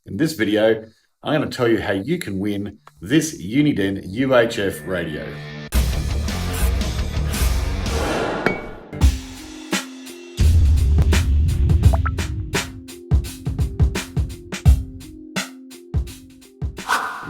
In this video, I'm going to tell you how you can win this Uniden UHF radio.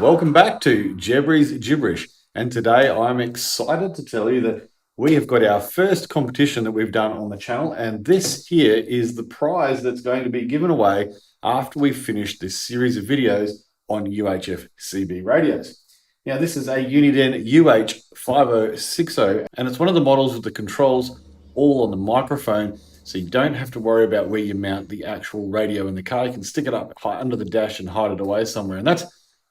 Welcome back to Jebri's Gibberish, and today I'm excited to tell you that we have got our first competition that we've done on the channel, and this here is the prize that's going to be given away after we've finished this series of videos on UHF CB radios. Now, this is a Uniden UH5060, and it's one of the models with the controls all on the microphone, so you don't have to worry about where you mount the actual radio in the car. You can stick it up high under the dash and hide it away somewhere, and that's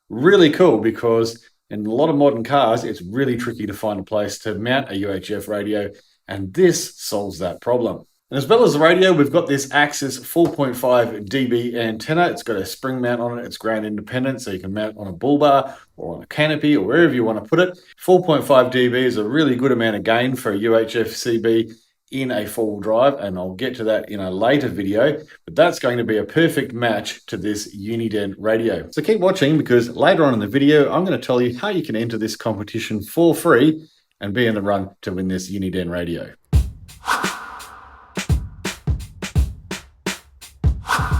really cool because in a lot of modern cars, it's really tricky to find a place to mount a UHF radio, and this solves that problem. And as well as the radio, we've got this Axis 4.5 dB antenna. It's got a spring mount on it. It's ground independent, so you can mount on a bull bar or on a canopy or wherever you want to put it. 4.5 dB is a really good amount of gain for a UHF CB in a four-wheel drive, and I'll get to that in a later video, but that's going to be a perfect match to this Uniden radio. So keep watching, because later on in the video, I'm going to tell you how you can enter this competition for free and be in the run to win this Uniden radio.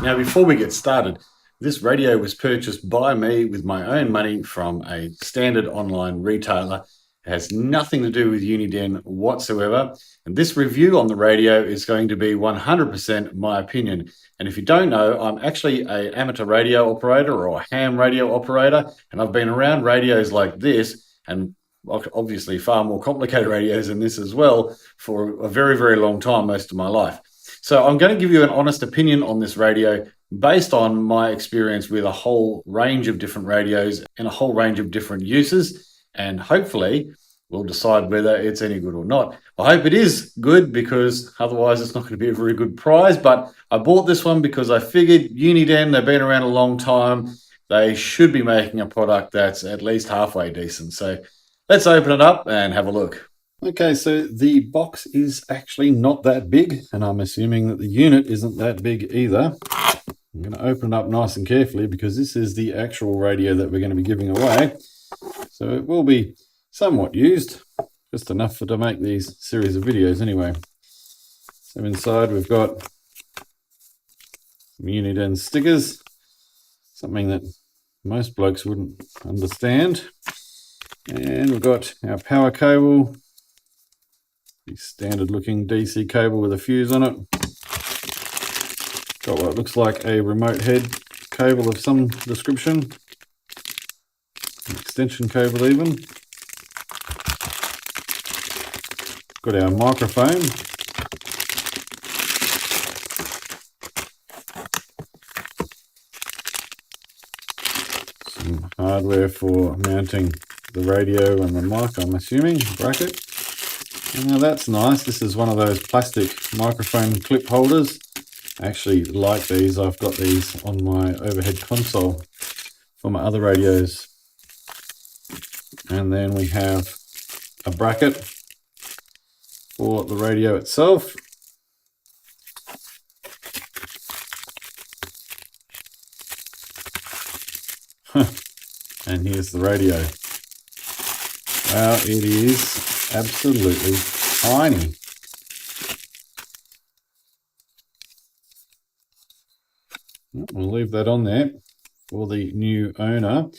Now, before we get started, this radio was purchased by me with my own money from a standard online retailer. It has nothing to do with Uniden whatsoever. And this review on the radio is going to be 100% my opinion. And if you don't know, I'm actually an amateur radio operator or a ham radio operator. And I've been around radios like this, and obviously far more complicated radios than this as well, for a very, very long time, most of my life. So I'm going to give you an honest opinion on this radio based on my experience with a whole range of different radios and a whole range of different uses. And hopefully we'll decide whether it's any good or not. I hope it is good, because otherwise it's not going to be a very good prize. But I bought this one because I figured Uniden, they've been around a long time. They should be making a product that's at least halfway decent. So let's open it up and have a look. Okay, so the box is actually not that big, and I'm assuming that the unit isn't that big either. I'm going to open it up nice and carefully because this is the actual radio that we're going to be giving away. So it will be somewhat used, just enough to make these series of videos anyway. So inside we've got some Uniden stickers, something that most blokes wouldn't understand. And we've got our power cable, the standard looking DC cable with a fuse on it. Got what looks like a remote head cable of some description. An extension cable even. Got our microphone. Some hardware for mounting the radio and the mic, I'm assuming, bracket. And now that's nice. This is one of those plastic microphone clip holders. I actually like these. I've got these on my overhead console for my other radios. And then we have a bracket for the radio itself. And here's the radio. Wow, it is absolutely tiny. We'll leave that on there for the new owner.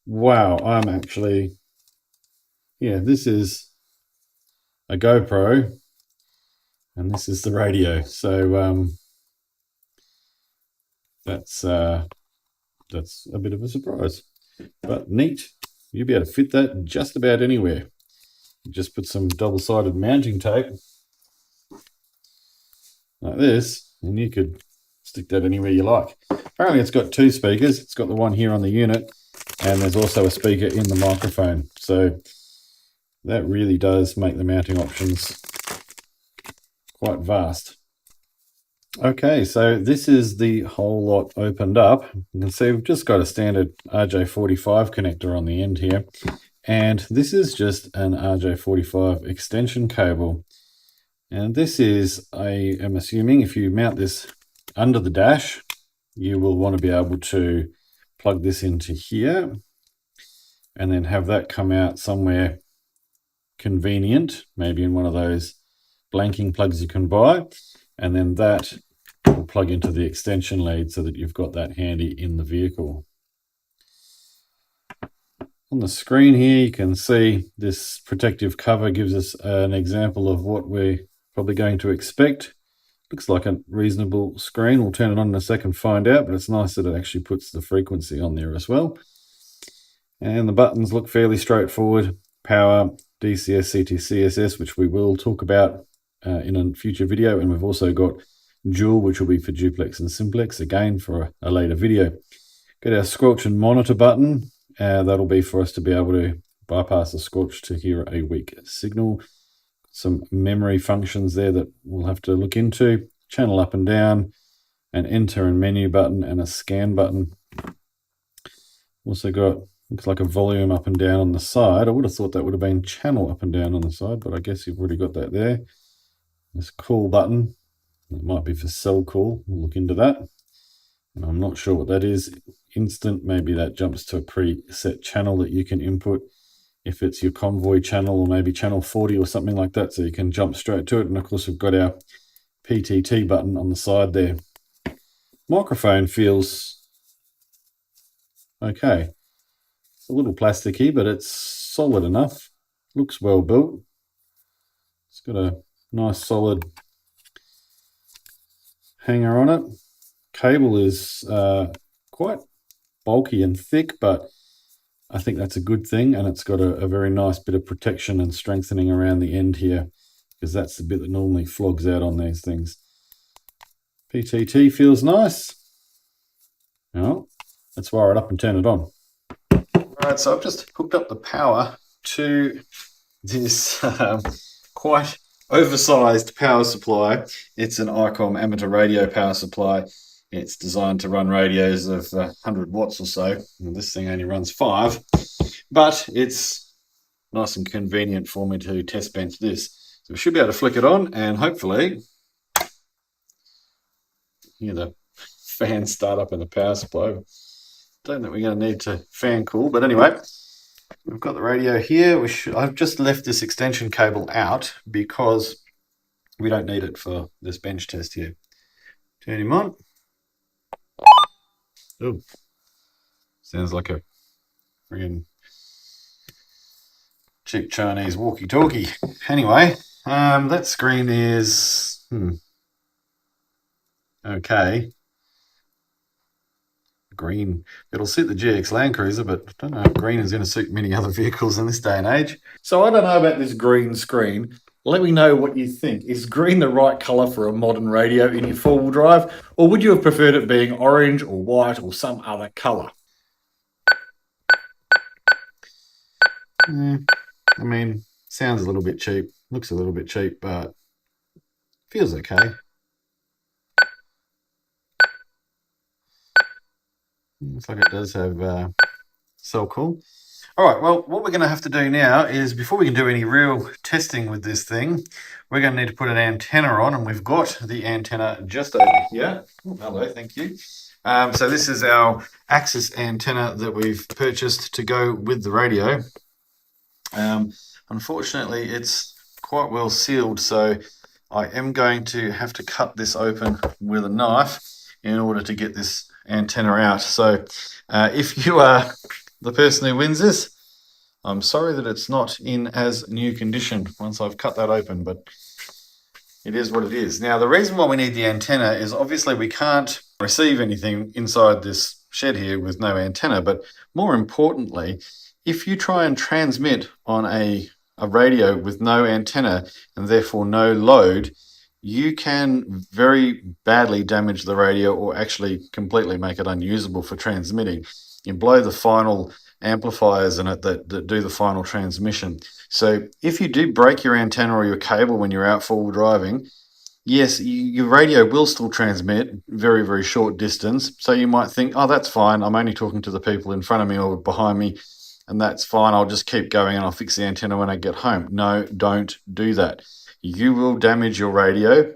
Wow, I'm actually, this is a GoPro and this is the radio. So that's a bit of a surprise, but neat. You'll be able to fit that just about anywhere. You just put some double-sided mounting tape like this, and you could stick that anywhere you like. Apparently it's got two speakers. It's got the one here on the unit, and there's also a speaker in the microphone. So that really does make the mounting options quite vast. Okay, so this is the whole lot opened up. You can see we've just got a standard RJ45 connector on the end here, and this is just an RJ45 extension cable. And this is, I am assuming, if you mount this under the dash, you will want to be able to plug this into here and then have that come out somewhere convenient, maybe in one of those blanking plugs you can buy, and then that will plug into the extension lead so that you've got that handy in the vehicle. On the screen here you can see this protective cover gives us an example of what we're probably going to expect. Looks like a reasonable screen. We'll turn it on in a second, find out, but it's nice that it actually puts the frequency on there as well. And the buttons look fairly straightforward. Power, DCS, CT, CSS, which we will talk about in a future video. And we've also got dual, which will be for duplex and simplex, again for a later video. Got our squelch and monitor button. That'll be for us to be able to bypass the squelch to hear a weak signal. Some memory functions there that we'll have to look into. Channel up and down, an enter and menu button, and a scan button. Also got, looks like a volume up and down on the side. I would have thought that would have been channel up and down on the side, but I guess you've already got that there. This call button, it might be for cell call. We'll look into that. And I'm not sure what that is. Instant, maybe that jumps to a preset channel that you can input if it's your convoy channel, or maybe channel 40 or something like that, so you can jump straight to it. And of course we've got our PTT button on the side there. Microphone feels okay. It's a little plasticky, but it's solid enough. Looks well built. It's got a nice solid hanger on it. Cable is quite bulky and thick, but I think that's a good thing, and it's got a very nice bit of protection and strengthening around the end here, because that's the bit that normally flogs out on these things. PTT feels nice. Well, let's wire it up and turn it on. Alright, so I've just hooked up the power to this quite oversized power supply. It's an ICOM amateur radio power supply. It's designed to run radios of 100 watts or so. And this thing only runs 5, but it's nice and convenient for me to test bench this. So we should be able to flick it on and hopefully hear the fan start up in the power supply. Don't think we're going to need to fan cool, but anyway, we've got the radio here. I've just left this extension cable out because we don't need it for this bench test here. Turn him on. Oh, sounds like a friggin' cheap Chinese walkie-talkie. Anyway, that screen is okay. Green. It'll suit the GX Land Cruiser, but I don't know if green is going to suit many other vehicles in this day and age. So I don't know about this green screen. Let me know what you think. Is green the right colour for a modern radio in your four-wheel drive, or would you have preferred it being orange or white or some other colour? I mean, sounds a little bit cheap, looks a little bit cheap, but feels okay. Looks like it does have cell cool. All right, well, what we're going to have to do now is, before we can do any real testing with this thing, we're going to need to put an antenna on, and we've got the antenna just over here. Oh, hello, thank you. So this is our Axis antenna that we've purchased to go with the radio. Unfortunately, it's quite well sealed, so I am going to have to cut this open with a knife in order to get this antenna out. So if you are the person who wins this, I'm sorry that it's not in as new condition once I've cut that open, but it is what it is. Now, the reason why we need the antenna is obviously we can't receive anything inside this shed here with no antenna, but more importantly, if you try and transmit on a radio with no antenna and therefore no load, you can very badly damage the radio, or actually completely make it unusable for transmitting. You blow the final amplifiers in it that do the final transmission. So if you do break your antenna or your cable when you're out four-wheel driving, yes, your radio will still transmit very, very short distance. So you might think, oh, that's fine. I'm only talking to the people in front of me or behind me, and that's fine. I'll just keep going and I'll fix the antenna when I get home. No, don't do that. You will damage your radio,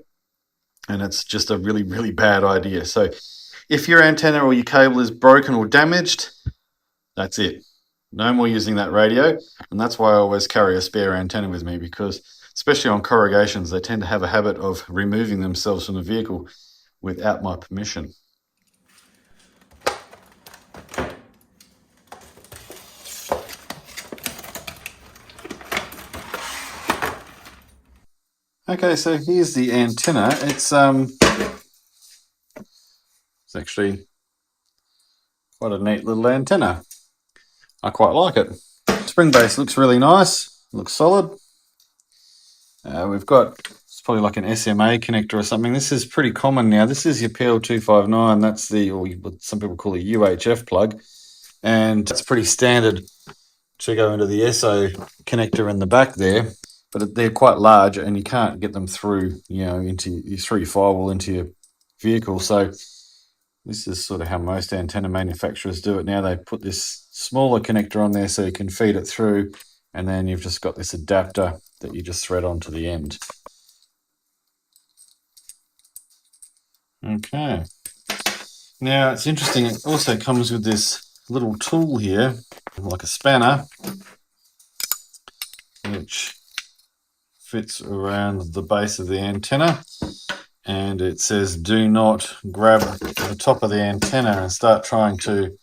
and it's just a really, really bad idea. So If your antenna or your cable is broken or damaged, that's it. No more using that radio. And that's why I always carry a spare antenna with me, because especially on corrugations, they tend to have a habit of removing themselves from the vehicle without my permission. Okay, so here's the antenna. It's actually quite a neat little antenna. I quite like it. Spring base looks really nice, looks solid. We've got, it's probably like an SMA connector or something. This is pretty common now. This is your PL259. That's the, or what some people call a UHF plug. And it's pretty standard to go into the SO connector in the back there. But they're quite large and you can't get them through, through your firewall into your vehicle. So this is sort of how most antenna manufacturers do it now. They put this smaller connector on there so you can feed it through, and then you've just got this adapter that you just thread onto the end. Okay. Now it's interesting, it also comes with this little tool here, like a spanner, which fits around the base of the antenna. And it says, do not grab the top of the antenna and start trying to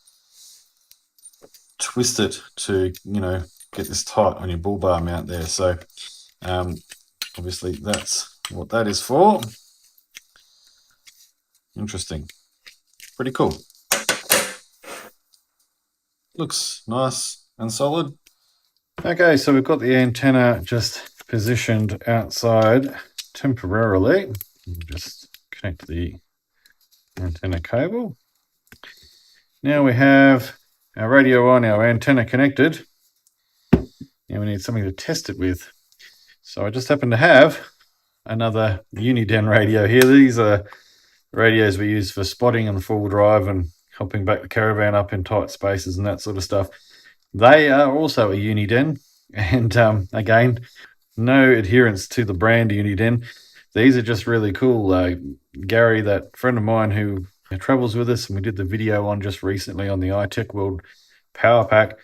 twist it to, get this tight on your bull bar mount there. So obviously that's what that is for. Interesting. Pretty cool. Looks nice and solid. Okay, so we've got the antenna just positioned outside temporarily. Just connect the antenna cable. Now we have our radio on, our antenna connected. Now we need something to test it with. So I just happen to have another Uniden radio here. These are radios we use for spotting and four-wheel drive and helping back the caravan up in tight spaces and that sort of stuff. They are also a Uniden, and again, no adherence to the brand Uniden. These are just really cool. Gary, that friend of mine who travels with us, and we did the video on just recently on the iTech World Power Pack,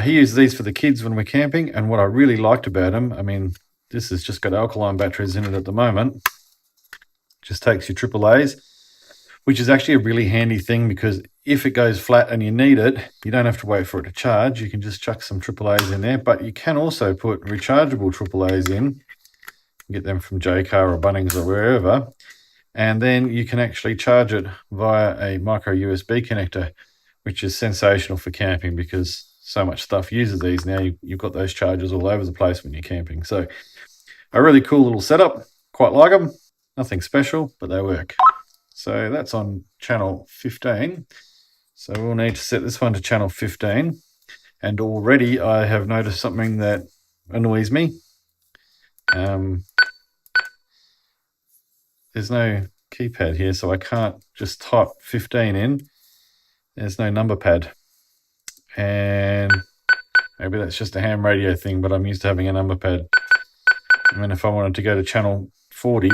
he uses these for the kids when we're camping, and what I really liked about them, I mean, this has just got alkaline batteries in it at the moment, just takes your AAAs, which is actually a really handy thing, because if it goes flat and you need it, you don't have to wait for it to charge. You can just chuck some AAAs in there, but you can also put rechargeable AAAs in, get them from JCar or Bunnings or wherever, and then you can actually charge it via a micro USB connector, which is sensational for camping because so much stuff uses these now. You've got those chargers all over the place when you're camping. So a really cool little setup. Quite like them. Nothing special, but they work. So that's on channel 15. So we'll need to set this one to channel 15. And already I have noticed something that annoys me. There's no keypad here, so I can't just type 15 in. There's no number pad. And maybe that's just a ham radio thing, but I'm used to having a number pad. And then if I wanted to go to channel 40,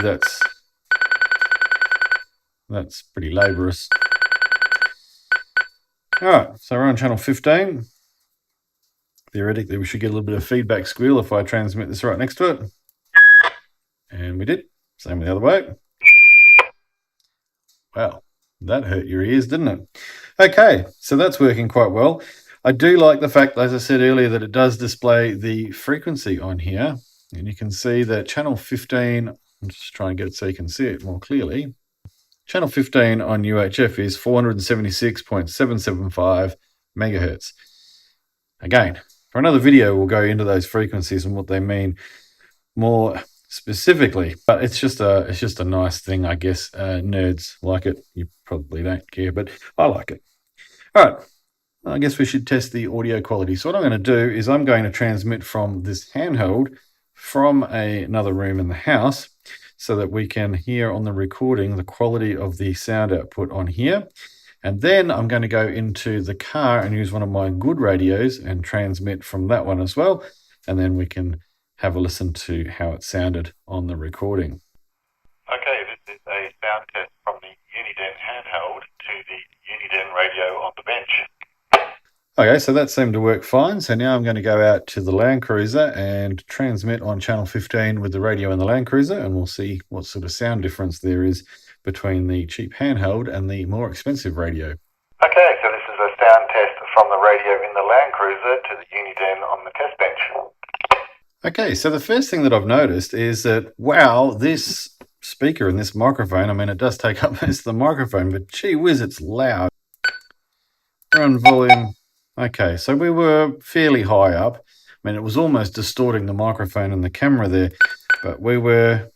that's pretty laborious. All right, so we're on channel 15. Theoretically, we should get a little bit of feedback squeal if I transmit this right next to it. And we did. Same the other way. Wow, that hurt your ears, didn't it? Okay, so that's working quite well. I do like the fact, as I said earlier, that it does display the frequency on here. And you can see that channel 15, I'm just trying to get it so you can see it more clearly. Channel 15 on UHF is 476.775 megahertz. Again, for another video, we'll go into those frequencies and what they mean more specifically, but it's just a nice thing, I guess. Nerds like it. You probably don't care, but I like it. All right, I guess we should test the audio quality. So what I'm going to do is I'm going to transmit from this handheld from another room in the house so that we can hear on the recording the quality of the sound output on here. And then I'm going to go into the car and use one of my good radios and transmit from that one as well. And then we can have a listen to how it sounded on the recording. Okay, this is a sound test from the Uniden handheld the Uniden radio on the bench. Okay, so that seemed to work fine. So now I'm going to go out to the Land Cruiser and transmit on channel 15 with the radio in the Land Cruiser, and we'll see what sort of sound difference there is between the cheap handheld and the more expensive radio. Okay, so this is a sound test from the radio in the Land Cruiser to the Uniden on the test bench. Okay, so the first thing that I've noticed is that, wow, this speaker and this microphone, I mean, it does take up most of the microphone, but gee whiz, it's loud. We're on volume. Okay, so we were fairly high up. I mean, it was almost distorting the microphone and the camera there, but we were,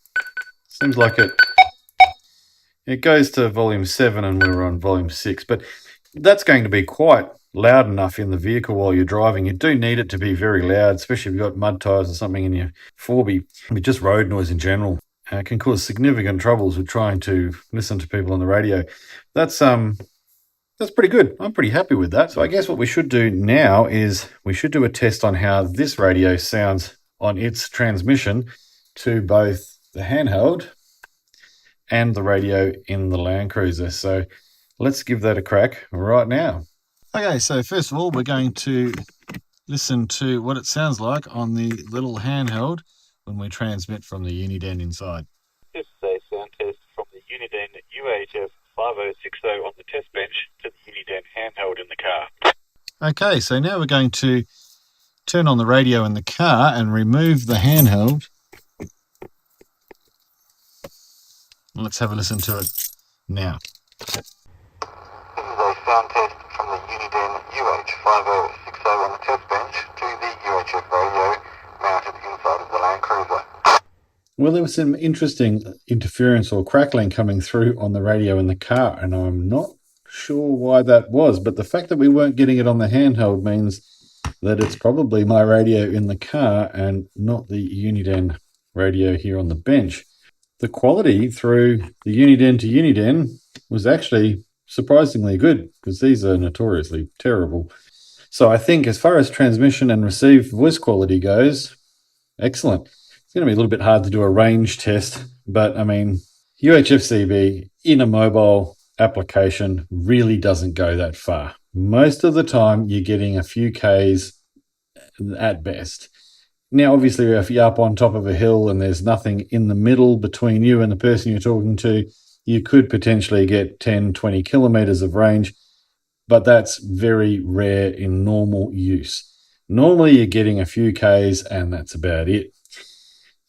seems like it goes to volume 7 and we were on volume 6, but that's going to be quite loud enough in the vehicle while you're driving. You do need it to be very loud, especially if you've got mud tyres or something in your 4B, but just road noise in general. Can cause significant troubles with trying to listen to people on the radio. That's pretty good. I'm pretty happy with that. So I guess what we should do now is we should do a test on how this radio sounds on its transmission to both the handheld and the radio in the Land Cruiser. So let's give that a crack right now. Okay, so first of all, we're going to listen to what it sounds like on the little handheld when we transmit from the Uniden inside. This is a sound test from the Uniden UH5060 on the test bench to the Uniden handheld in the car. Okay, so now we're going to turn on the radio in the car and remove the handheld. Let's have a listen to it now. This is a sound test from the Uniden UH5060 on the test bench to the UHF radio mounted inside of the Land Cruiser. Well, there was some interesting interference or crackling coming through on the radio in the car, and I'm not sure why that was, but the fact that we weren't getting it on the handheld means that it's probably my radio in the car and not the Uniden radio here on the bench. The quality through the Uniden to Uniden was actually surprisingly good, because these are notoriously terrible. So I think as far as transmission and received voice quality goes, excellent. It's going to be a little bit hard to do a range test, but I mean, UHF-CB in a mobile application really doesn't go that far. Most of the time, you're getting a few Ks at best. Now, obviously, if you're up on top of a hill and there's nothing in the middle between you and the person you're talking to, you could potentially get 10, 20 kilometers of range, but that's very rare in normal use. Normally, you're getting a few Ks and that's about it.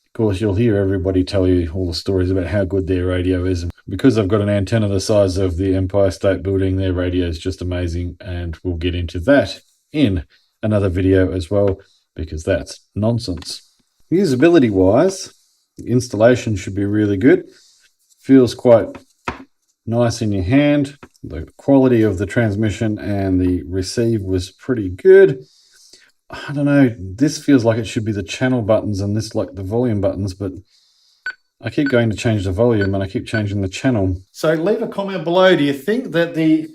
Of course, you'll hear everybody tell you all the stories about how good their radio is. And because I've got an antenna the size of the Empire State Building, their radio is just amazing, and we'll get into that in another video as well, because that's nonsense. Usability-wise, the installation should be really good. Feels quite nice in your hand. The quality of the transmission and the receive was pretty good. I don't know, this feels like it should be the channel buttons and this like the volume buttons, but I keep going to change the volume and I keep changing the channel. So leave a comment below. Do you think that the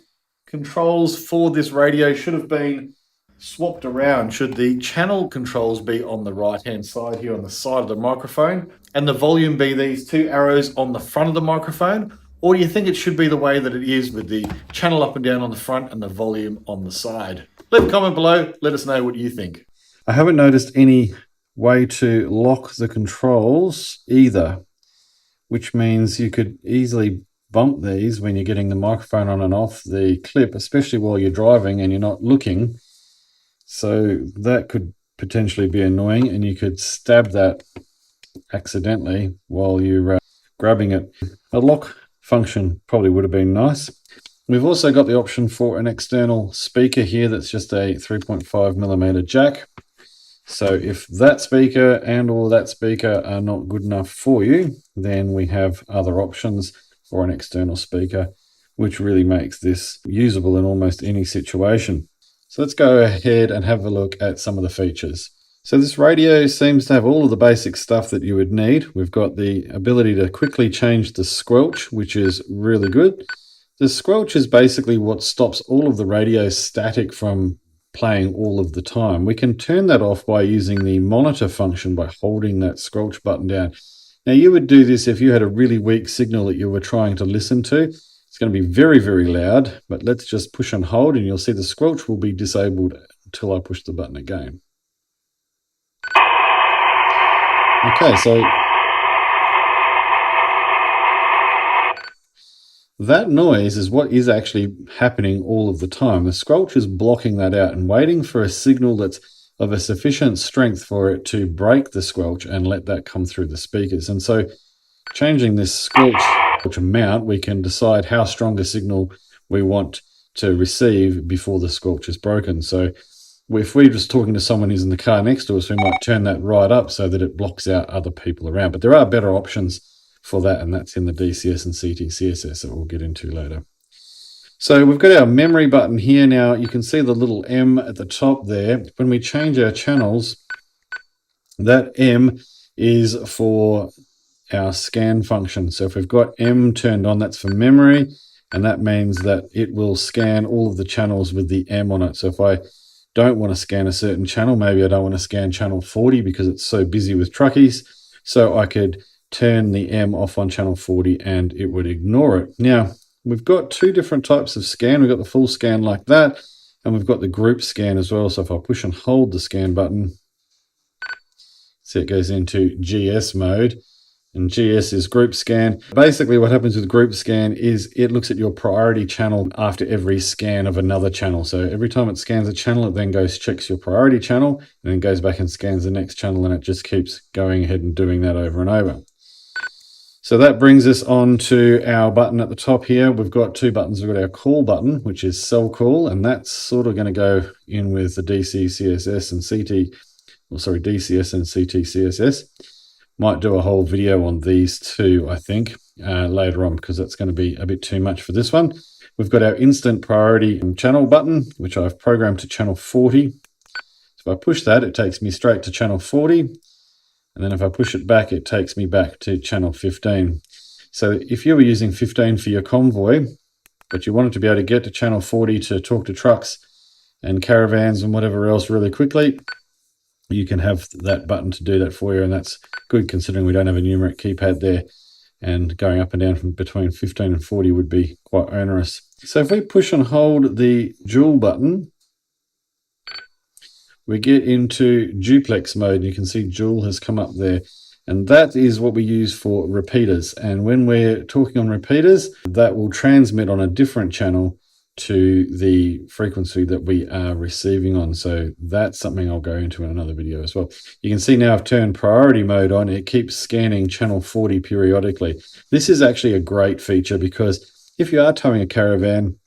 controls for this radio should have been swapped around? Should the channel controls be on the right hand side here on the side of the microphone and the volume be these two arrows on the front of the microphone? Or do you think it should be the way that it is with the channel up and down on the front and the volume on the side? Leave a comment below, let us know what you think. I haven't noticed any way to lock the controls either, which means you could easily bump these when you're getting the microphone on and off the clip, especially while you're driving and you're not looking. So that could potentially be annoying, and you could stab that accidentally while you're grabbing it. A lock function probably would have been nice. We've also got the option for an external speaker here that's just a 3.5mm jack. So if that speaker and or that speaker are not good enough for you, then we have other options for an external speaker, which really makes this usable in almost any situation. So let's go ahead and have a look at some of the features. So this radio seems to have all of the basic stuff that you would need. We've got the ability to quickly change the squelch, which is really good. The squelch is basically what stops all of the radio static from playing all of the time. We can turn that off by using the monitor function by holding that squelch button down. Now you would do this if you had a really weak signal that you were trying to listen to. It's going to be very, very loud, but let's just push and hold and you'll see the squelch will be disabled until I push the button again. Okay, so that noise is what is actually happening all of the time. The squelch is blocking that out and waiting for a signal that's of a sufficient strength for it to break the squelch and let that come through the speakers. And so changing this squelch amount, we can decide how strong a signal we want to receive before the squelch is broken. So if we're just talking to someone who's in the car next to us, we might turn that right up so that it blocks out other people around. But there are better options for that, and that's in the DCS and CTCSS that we'll get into later. So we've got our memory button here now. You can see the little M at the top there. When we change our channels, that M is for our scan function. So if we've got M turned on, that's for memory, and that means that it will scan all of the channels with the M on it. So if I don't want to scan a certain channel, maybe I don't want to scan channel 40 because it's so busy with truckies, so I could turn the M off on channel 40 and it would ignore it. Now, we've got two different types of scan. We've got the full scan like that, and we've got the group scan as well. So if I push and hold the scan button, see it goes into GS mode. And GS is group scan. Basically what happens with group scan is it looks at your priority channel after every scan of another channel. So every time it scans a channel, it then goes, checks your priority channel, and then goes back and scans the next channel, and it just keeps going ahead and doing that over and over. So that brings us on to our button at the top here. We've got two buttons. We've got our call button, which is cell call, and that's sort of going to go in with the DCS and CTCSS. Might do a whole video on these two, I think, later on, because that's going to be a bit too much for this one. We've got our instant priority channel button, which I've programmed to channel 40. So if I push that, it takes me straight to channel 40. And then if I push it back, it takes me back to channel 15. So if you were using 15 for your convoy, but you wanted to be able to get to channel 40 to talk to trucks and caravans and whatever else really quickly, you can have that button to do that for you, and that's good considering we don't have a numeric keypad there, and going up and down from between 15 and 40 would be quite onerous. So if we push and hold the dual button, we get into duplex mode. You can see dual has come up there, and that is what we use for repeaters. And when we're talking on repeaters, that will transmit on a different channel to the frequency that we are receiving on. So that's something I'll go into in another video as well. You can see now I've turned priority mode on. It keeps scanning channel 40 periodically. This is actually a great feature, because if you are towing a caravan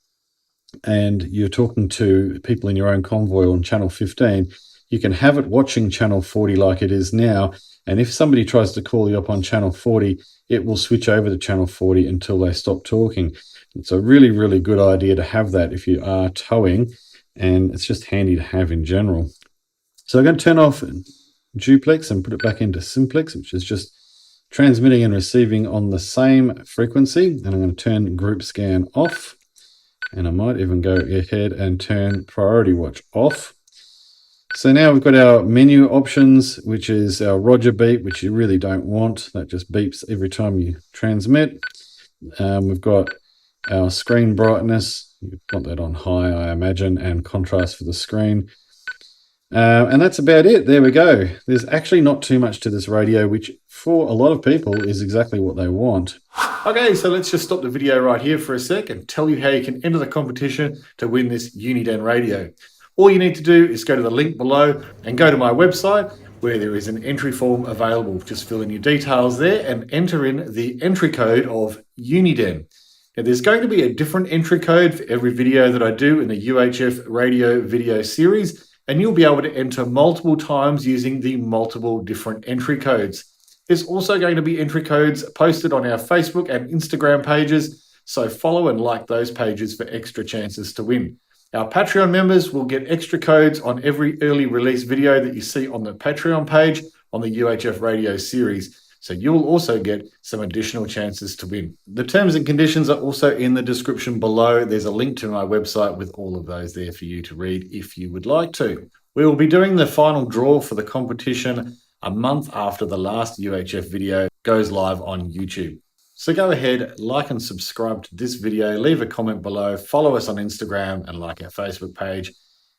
and you're talking to people in your own convoy on channel 15, you can have it watching channel 40 like it is now. And if somebody tries to call you up on channel 40, it will switch over to channel 40 until they stop talking. It's a really, really good idea to have that if you are towing, and it's just handy to have in general. So I'm going to turn off duplex and put it back into simplex, which is just transmitting and receiving on the same frequency. And I'm going to turn group scan off, and I might even go ahead and turn priority watch off. So now we've got our menu options, which is our Roger beep, which you really don't want. That just beeps every time you transmit. We've got our screen brightness. You want that on high, I imagine, and contrast for the screen. And that's about it. There we go. There's actually not too much to this radio, which for a lot of people is exactly what they want. Okay, so let's just stop the video right here for a sec and tell you how you can enter the competition to win this Uniden radio. All you need to do is go to the link below and go to my website, where there is an entry form available. Just fill in your details there and enter in the entry code of Uniden. Now, there's going to be a different entry code for every video that I do in the UHF radio video series, and you'll be able to enter multiple times using the multiple different entry codes. There's also going to be entry codes posted on our Facebook and Instagram pages, so follow and like those pages for extra chances to win. Our Patreon members will get extra codes on every early release video that you see on the Patreon page on the UHF radio series. So you'll also get some additional chances to win. The terms and conditions are also in the description below. There's a link to my website with all of those there for you to read if you would like to. We will be doing the final draw for the competition a month after the last UHF video goes live on YouTube. So go ahead, like and subscribe to this video, leave a comment below, follow us on Instagram and like our Facebook page,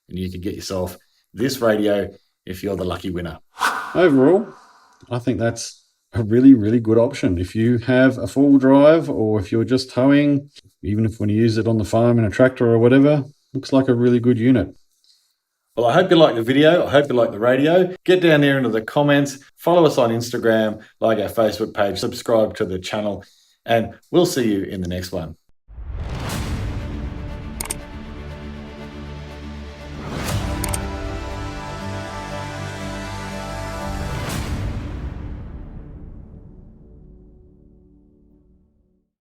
and you can get yourself this radio if you're the lucky winner. Overall, I think that's a really, really good option. If you have a four-wheel drive or if you're just towing, even if you want to use it on the farm in a tractor or whatever, looks like a really good unit. Well, I hope you like the video. I hope you like the radio. Get down there into the comments, follow us on Instagram, like our Facebook page, subscribe to the channel, and we'll see you in the next one.